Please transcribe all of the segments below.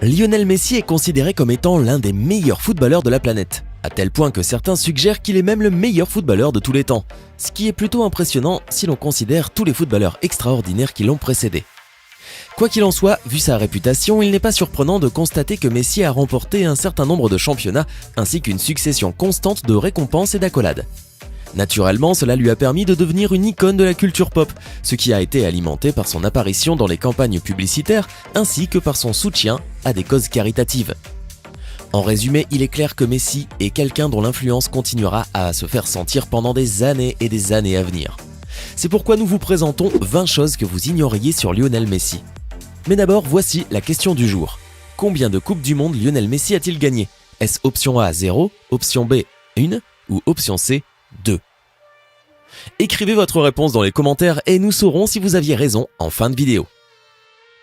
Lionel Messi est considéré comme étant l'un des meilleurs footballeurs de la planète, à tel point que certains suggèrent qu'il est même le meilleur footballeur de tous les temps, ce qui est plutôt impressionnant si l'on considère tous les footballeurs extraordinaires qui l'ont précédé. Quoi qu'il en soit, vu sa réputation, il n'est pas surprenant de constater que Messi a remporté un certain nombre de championnats ainsi qu'une succession constante de récompenses et d'accolades. Naturellement, cela lui a permis de devenir une icône de la culture pop, ce qui a été alimenté par son apparition dans les campagnes publicitaires ainsi que par son soutien à des causes caritatives. En résumé, il est clair que Messi est quelqu'un dont l'influence continuera à se faire sentir pendant des années et des années à venir. C'est pourquoi nous vous présentons 20 choses que vous ignoriez sur Lionel Messi. Mais d'abord, voici la question du jour. Combien de Coupes du Monde Lionel Messi a-t-il gagné? Est-ce option A 0, option B 1 ou option C 2? Écrivez votre réponse dans les commentaires et nous saurons si vous aviez raison en fin de vidéo.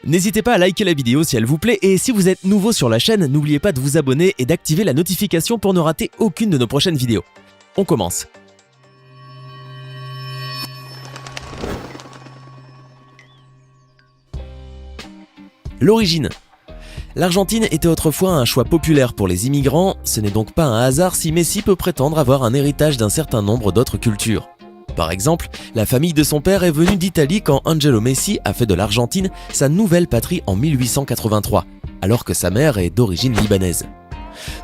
N'hésitez pas à liker la vidéo si elle vous plaît et si vous êtes nouveau sur la chaîne, n'oubliez pas de vous abonner et d'activer la notification pour ne rater aucune de nos prochaines vidéos. On commence. L'origine. L'Argentine était autrefois un choix populaire pour les immigrants, ce n'est donc pas un hasard si Messi peut prétendre avoir un héritage d'un certain nombre d'autres cultures. Par exemple, la famille de son père est venue d'Italie quand Angelo Messi a fait de l'Argentine sa nouvelle patrie en 1883, alors que sa mère est d'origine libanaise.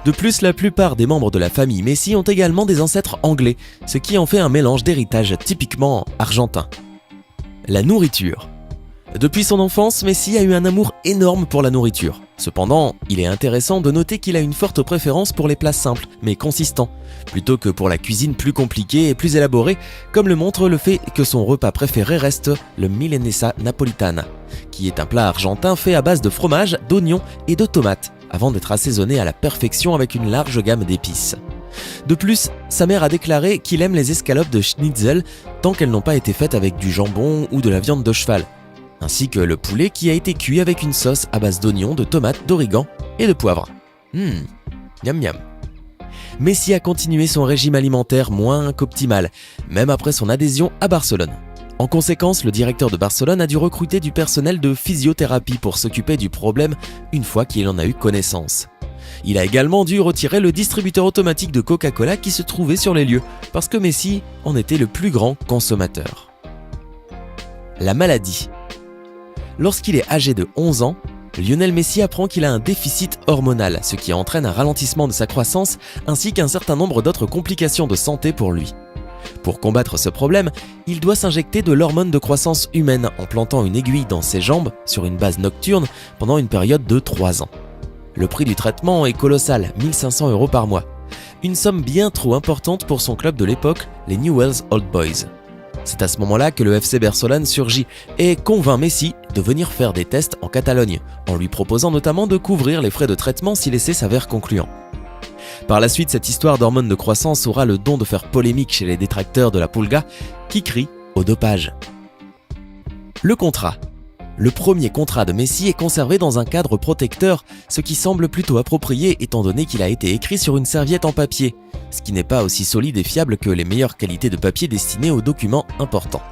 De plus, la plupart des membres de la famille Messi ont également des ancêtres anglais, ce qui en fait un mélange d'héritage typiquement argentin. La nourriture. Depuis son enfance, Messi a eu un amour énorme pour la nourriture. Cependant, il est intéressant de noter qu'il a une forte préférence pour les plats simples, mais consistants, plutôt que pour la cuisine plus compliquée et plus élaborée, comme le montre le fait que son repas préféré reste le milanesa napolitana, qui est un plat argentin fait à base de fromage, d'oignons et de tomates, avant d'être assaisonné à la perfection avec une large gamme d'épices. De plus, sa mère a déclaré qu'il aime les escalopes de schnitzel tant qu'elles n'ont pas été faites avec du jambon ou de la viande de cheval, ainsi que le poulet qui a été cuit avec une sauce à base d'oignons, de tomates, d'origan et de poivre. Miam miam. Messi a continué son régime alimentaire moins qu'optimal, même après son adhésion à Barcelone. En conséquence, le directeur de Barcelone a dû recruter du personnel de physiothérapie pour s'occuper du problème une fois qu'il en a eu connaissance. Il a également dû retirer le distributeur automatique de Coca-Cola qui se trouvait sur les lieux, parce que Messi en était le plus grand consommateur. La maladie. Lorsqu'il est âgé de 11 ans, Lionel Messi apprend qu'il a un déficit hormonal, ce qui entraîne un ralentissement de sa croissance ainsi qu'un certain nombre d'autres complications de santé pour lui. Pour combattre ce problème, il doit s'injecter de l'hormone de croissance humaine en plantant une aiguille dans ses jambes sur une base nocturne pendant une période de 3 ans. Le prix du traitement est colossal, 1 500 € par mois. Une somme bien trop importante pour son club de l'époque, les Newell's Old Boys. C'est à ce moment-là que le FC Barcelone surgit et convainc Messi de venir faire des tests en Catalogne, en lui proposant notamment de couvrir les frais de traitement si l'essai s'avère concluant. Par la suite, cette histoire d'hormones de croissance aura le don de faire polémique chez les détracteurs de la Pulga, qui crient au dopage. Le contrat. Le premier contrat de Messi est conservé dans un cadre protecteur, ce qui semble plutôt approprié étant donné qu'il a été écrit sur une serviette en papier, ce qui n'est pas aussi solide et fiable que les meilleures qualités de papier destinées aux documents importants.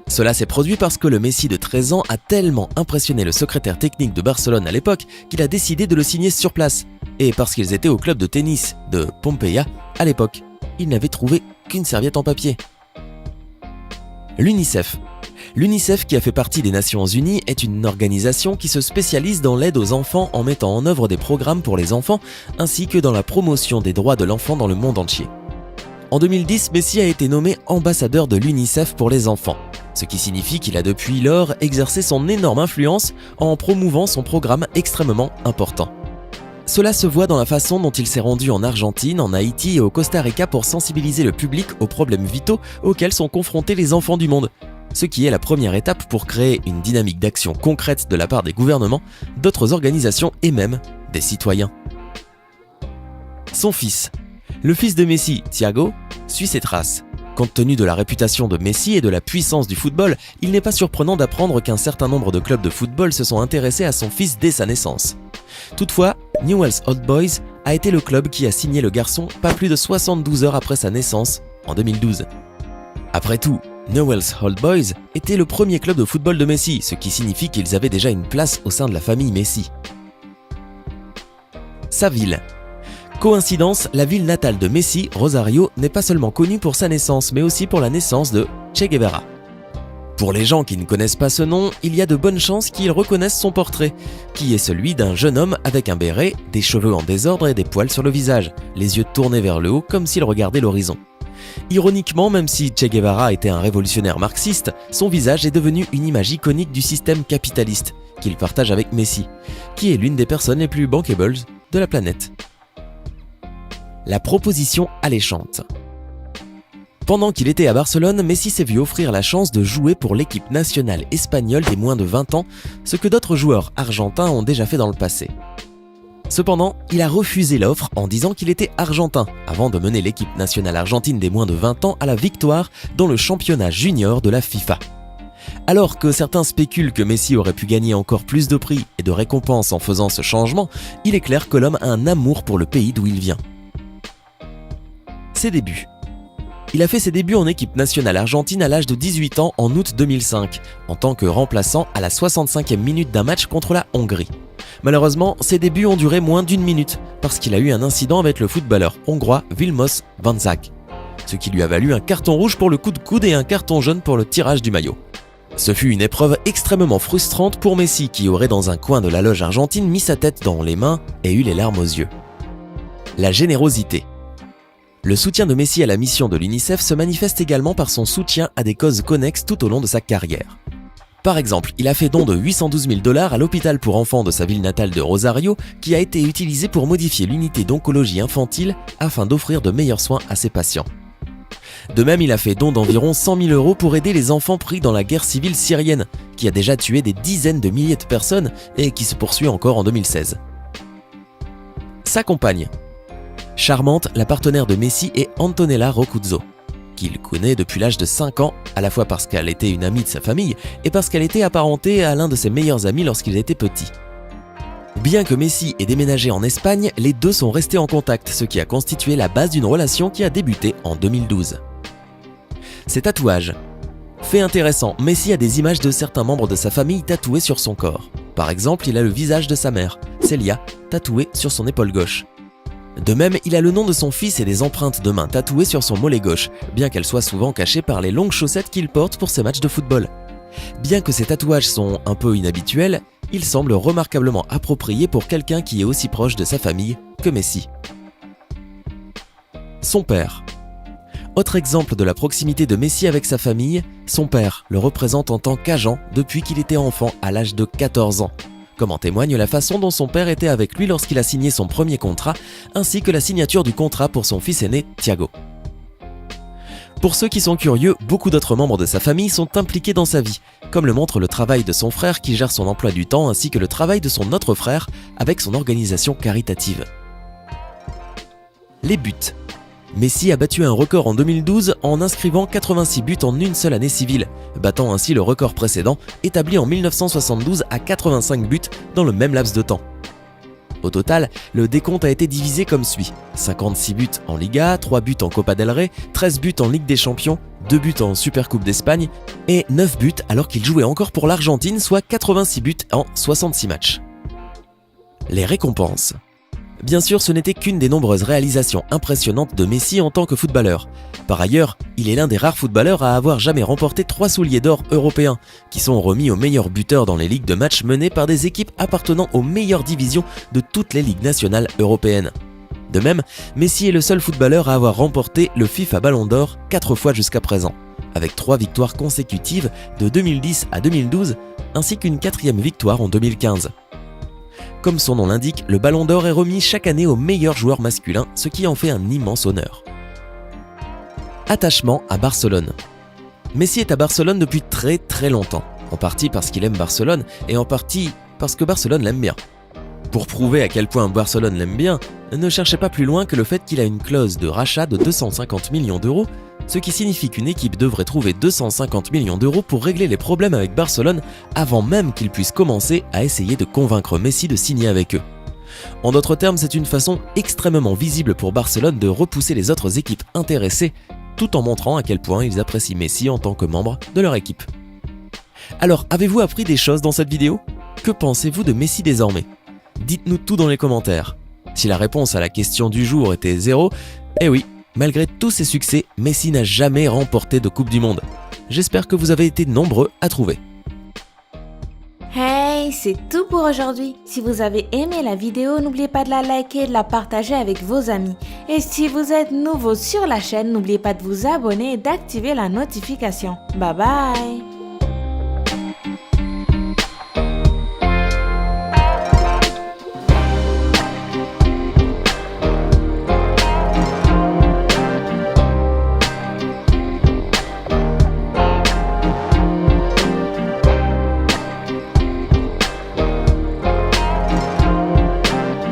Cela s'est produit parce que le Messi de 13 ans a tellement impressionné le secrétaire technique de Barcelone à l'époque qu'il a décidé de le signer sur place, et parce qu'ils étaient au club de tennis de Pompeia à l'époque. Il n'avait trouvé qu'une serviette en papier. L'UNICEF. L'UNICEF, qui a fait partie des Nations Unies, est une organisation qui se spécialise dans l'aide aux enfants en mettant en œuvre des programmes pour les enfants ainsi que dans la promotion des droits de l'enfant dans le monde entier. En 2010, Messi a été nommé ambassadeur de l'UNICEF pour les enfants, ce qui signifie qu'il a depuis lors exercé son énorme influence en promouvant son programme extrêmement important. Cela se voit dans la façon dont il s'est rendu en Argentine, en Haïti et au Costa Rica pour sensibiliser le public aux problèmes vitaux auxquels sont confrontés les enfants du monde, ce qui est la première étape pour créer une dynamique d'action concrète de la part des gouvernements, d'autres organisations et même des citoyens. Son fils. Le fils de Messi, Thiago, suit ses traces. Compte tenu de la réputation de Messi et de la puissance du football, il n'est pas surprenant d'apprendre qu'un certain nombre de clubs de football se sont intéressés à son fils dès sa naissance. Toutefois, Newell's Old Boys a été le club qui a signé le garçon pas plus de 72 heures après sa naissance, en 2012. Après tout, Newell's Old Boys était le premier club de football de Messi, ce qui signifie qu'ils avaient déjà une place au sein de la famille Messi. Sa ville. Coïncidence, la ville natale de Messi, Rosario, n'est pas seulement connue pour sa naissance, mais aussi pour la naissance de Che Guevara. Pour les gens qui ne connaissent pas ce nom, il y a de bonnes chances qu'ils reconnaissent son portrait, qui est celui d'un jeune homme avec un béret, des cheveux en désordre et des poils sur le visage, les yeux tournés vers le haut comme s'il regardait l'horizon. Ironiquement, même si Che Guevara était un révolutionnaire marxiste, son visage est devenu une image iconique du système capitaliste, qu'il partage avec Messi, qui est l'une des personnes les plus bankables de la planète. La proposition alléchante. Pendant qu'il était à Barcelone, Messi s'est vu offrir la chance de jouer pour l'équipe nationale espagnole des moins de 20 ans, ce que d'autres joueurs argentins ont déjà fait dans le passé. Cependant, il a refusé l'offre en disant qu'il était argentin, avant de mener l'équipe nationale argentine des moins de 20 ans à la victoire dans le championnat junior de la FIFA. Alors que certains spéculent que Messi aurait pu gagner encore plus de prix et de récompenses en faisant ce changement, il est clair que l'homme a un amour pour le pays d'où il vient. Ses débuts. Il a fait ses débuts en équipe nationale argentine à l'âge de 18 ans en août 2005, en tant que remplaçant à la 65e minute d'un match contre la Hongrie. Malheureusement, ses débuts ont duré moins d'1 minute, parce qu'il a eu un incident avec le footballeur hongrois Vilmos Vanczak, ce qui lui a valu un carton rouge pour le coup de coude et un carton jaune pour le tirage du maillot. Ce fut une épreuve extrêmement frustrante pour Messi, qui aurait dans un coin de la loge argentine mis sa tête dans les mains et eu les larmes aux yeux. La générosité. Le soutien de Messi à la mission de l'UNICEF se manifeste également par son soutien à des causes connexes tout au long de sa carrière. Par exemple, il a fait don de $812 000 à l'hôpital pour enfants de sa ville natale de Rosario, qui a été utilisé pour modifier l'unité d'oncologie infantile afin d'offrir de meilleurs soins à ses patients. De même, il a fait don d'environ 100 000 € pour aider les enfants pris dans la guerre civile syrienne, qui a déjà tué des dizaines de milliers de personnes et qui se poursuit encore en 2016. Sa compagne. Charmante, la partenaire de Messi est Antonella Roccuzzo, qu'il connaît depuis l'âge de 5 ans, à la fois parce qu'elle était une amie de sa famille et parce qu'elle était apparentée à l'un de ses meilleurs amis lorsqu'il était petit. Bien que Messi ait déménagé en Espagne, les deux sont restés en contact, ce qui a constitué la base d'une relation qui a débuté en 2012. Ses tatouages. Fait intéressant, Messi a des images de certains membres de sa famille tatoués sur son corps. Par exemple, il a le visage de sa mère, Celia, tatoué sur son épaule gauche. De même, il a le nom de son fils et des empreintes de main tatouées sur son mollet gauche, bien qu'elles soient souvent cachées par les longues chaussettes qu'il porte pour ses matchs de football. Bien que ces tatouages sont un peu inhabituels, ils semblent remarquablement appropriés pour quelqu'un qui est aussi proche de sa famille que Messi. Son père. Autre exemple de la proximité de Messi avec sa famille, son père le représente en tant qu'agent depuis qu'il était enfant à l'âge de 14 ans. Comme en témoigne la façon dont son père était avec lui lorsqu'il a signé son premier contrat, ainsi que la signature du contrat pour son fils aîné, Thiago. Pour ceux qui sont curieux, beaucoup d'autres membres de sa famille sont impliqués dans sa vie, comme le montre le travail de son frère qui gère son emploi du temps ainsi que le travail de son autre frère avec son organisation caritative. Les buts. Messi a battu un record en 2012 en inscrivant 86 buts en une seule année civile, battant ainsi le record précédent établi en 1972 à 85 buts dans le même laps de temps. Au total, le décompte a été divisé comme suit: 56 buts en Liga, 3 buts en Copa del Rey, 13 buts en Ligue des Champions, 2 buts en Supercoupe d'Espagne et 9 buts alors qu'il jouait encore pour l'Argentine, soit 86 buts en 66 matchs. Les récompenses. Bien sûr, ce n'était qu'une des nombreuses réalisations impressionnantes de Messi en tant que footballeur. Par ailleurs, il est l'un des rares footballeurs à avoir jamais remporté 3 souliers d'or européens, qui sont remis aux meilleurs buteurs dans les ligues de match menées par des équipes appartenant aux meilleures divisions de toutes les ligues nationales européennes. De même, Messi est le seul footballeur à avoir remporté le FIFA Ballon d'Or 4 fois jusqu'à présent, avec 3 victoires consécutives de 2010 à 2012, ainsi qu'une 4e victoire en 2015. Comme son nom l'indique, le Ballon d'Or est remis chaque année au meilleur joueur masculin, ce qui en fait un immense honneur. Attachement à Barcelone. Messi est à Barcelone depuis très longtemps, en partie parce qu'il aime Barcelone et en partie parce que Barcelone l'aime bien. Pour prouver à quel point Barcelone l'aime bien, ne cherchez pas plus loin que le fait qu'il a une clause de rachat de 250 millions d'euros, ce qui signifie qu'une équipe devrait trouver 250 millions d'euros pour régler les problèmes avec Barcelone avant même qu'ils puissent commencer à essayer de convaincre Messi de signer avec eux. En d'autres termes, c'est une façon extrêmement visible pour Barcelone de repousser les autres équipes intéressées, tout en montrant à quel point ils apprécient Messi en tant que membre de leur équipe. Alors, avez-vous appris des choses dans cette vidéo ? Que pensez-vous de Messi désormais ? Dites-nous tout dans les commentaires. Si la réponse à la question du jour était 0, eh oui, malgré tous ses succès, Messi n'a jamais remporté de Coupe du Monde. J'espère que vous avez été nombreux à trouver. Hey, c'est tout pour aujourd'hui. Si vous avez aimé la vidéo, n'oubliez pas de la liker et de la partager avec vos amis. Et si vous êtes nouveau sur la chaîne, n'oubliez pas de vous abonner et d'activer la notification. Bye bye!